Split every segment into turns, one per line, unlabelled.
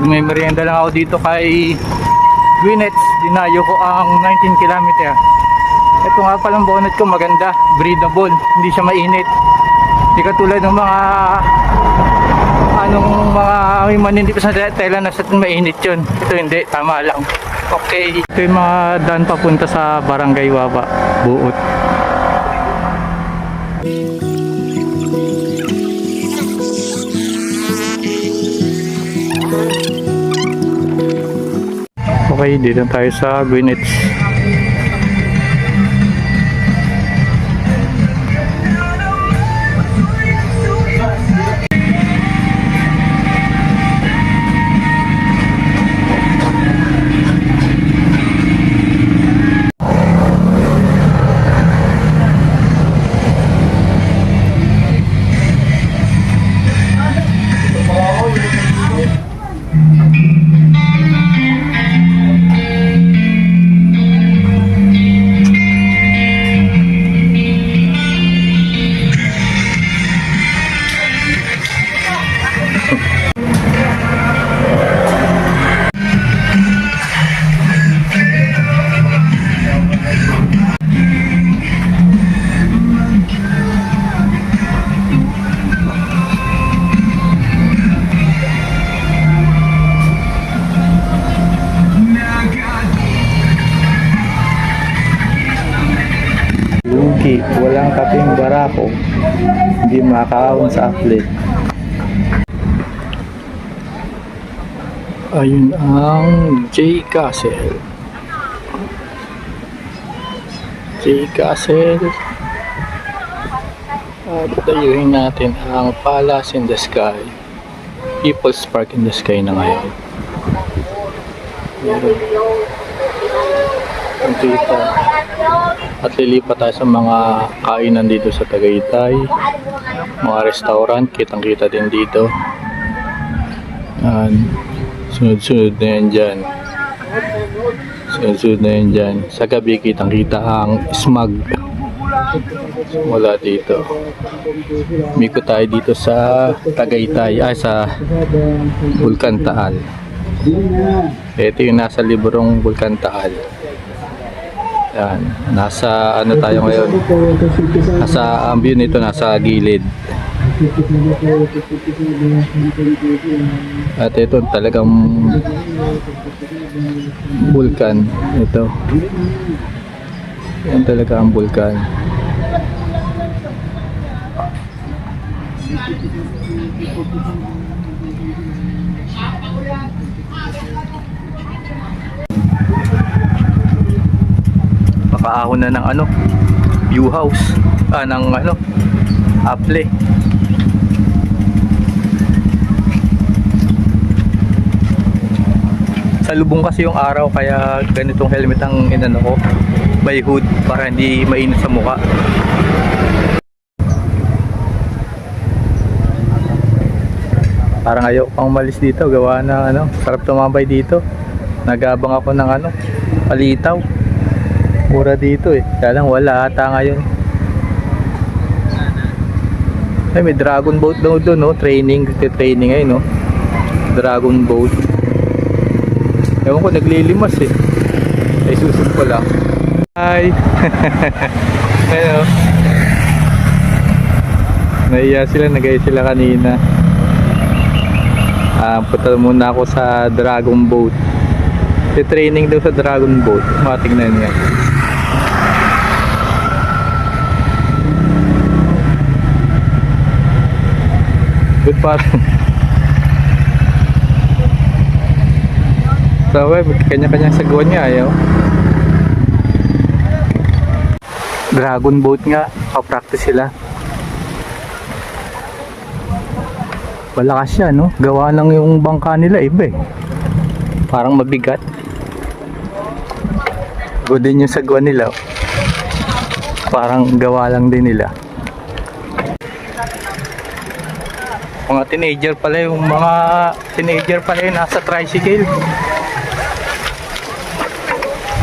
May merienda lang ako dito kay Gwinets. Dinayo ko ang 19 kilometer. Ito nga palang bonnet ko, maganda, breathable, hindi siya mainit. Hindi katulad ng mga may manindip sa tela na sa mainit yun. Ito hindi, tama lang. Okay, ito yung mga daan papunta sa Barangay Waba, Buot. Okay, dito tayo sa Gwinets. Walang kaping barako, hindi makakaon sa uplet. Ayun ang J Castle. J Castle. At tayuhin natin ang Palace in the Sky, People's Park in the Sky na ngayon. Ang kita. At lilipat tayo sa mga kainan dito sa Tagaytay, mga restaurant, kitang kita din dito. Yan, sunod-sunod na yan dyan. Sunod-sunod na yan dyan. Sa gabi kitang kita ang smog mula dito. Umikot tayo dito sa Tagaytay, sa Bulkan Taal. Ito yung nasa librong Bulkan Taal. Yan, nasa ano tayo ngayon, nasa ang view nito nasa gilid. At ito talagang bulkan ito. Yan talaga ang bulkan. Paahon na ng view house, ng Apple. Salubong kasi yung araw, kaya ganitong helmet ang inano ko, may hood para hindi mainit sa mukha. Parang ayaw pang umalis dito, gawa na sarap tumambay dito. Nagabang ako ng palitaw. Mura dito kaya lang wala ata ngayon. Ay, may dragon boat daw doon, no? Training ngayon, no? Dragon boat. Ewan ko, naglilimas ay susunod ko lang. Hi. Hello. Naiya sila, nagaya sila kanina. Punta muna ako sa dragon boat. Training daw sa dragon boat. Matingnan niya. Good pa rin. So, kanya-kanyang saguan nga ayaw. Dragon boat nga, pa-practice sila. Malakas siya, no? Gawa lang yung bangka nila, iba parang mabigat. Good din yung saguan nila. Parang gawa lang din nila. Mga teenager pala yung nasa tricycle.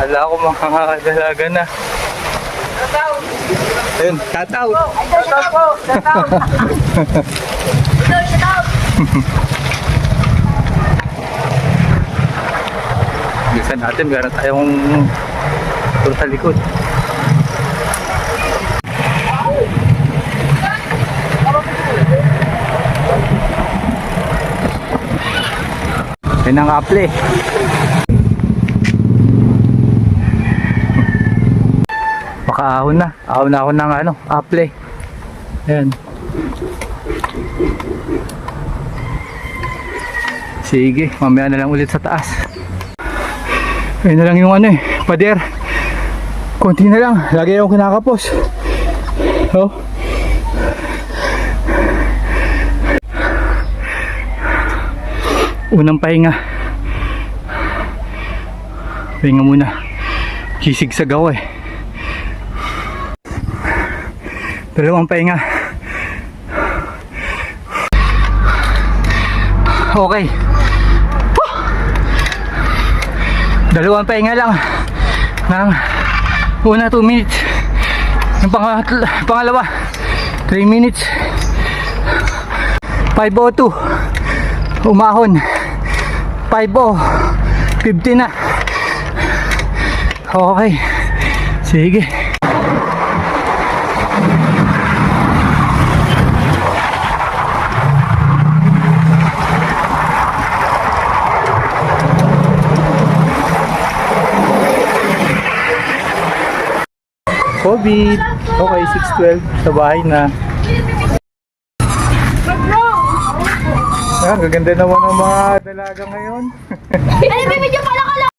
Ala ko mga dalaga na. Ayun, shout out. Shout out po, shout out. Shout out. Tingnan natin, meron tayong tour sa likod. Yan ang Apple. Makaahon na. Ahon na ako ng Apple. Ayan. Sige, mamaya na lang ulit sa taas. Ayun na lang yung pader. Konti na lang. Lagi akong kinakapos. Oh. Unang pahinga. Pahinga muna. Kisigsagaw Dalawang pahinga. Okay. Dalawang pahinga lang. Ng una 2 minutes. Yung pangalawa 3 minutes. 5:02. Umahon. 5:50 na. Okay. Sige. COVID. Okay, 6:12 sa bahay na. Ayan, gaganda naman ng mga dalaga ngayon.
Ay, may medyo pala ka lang.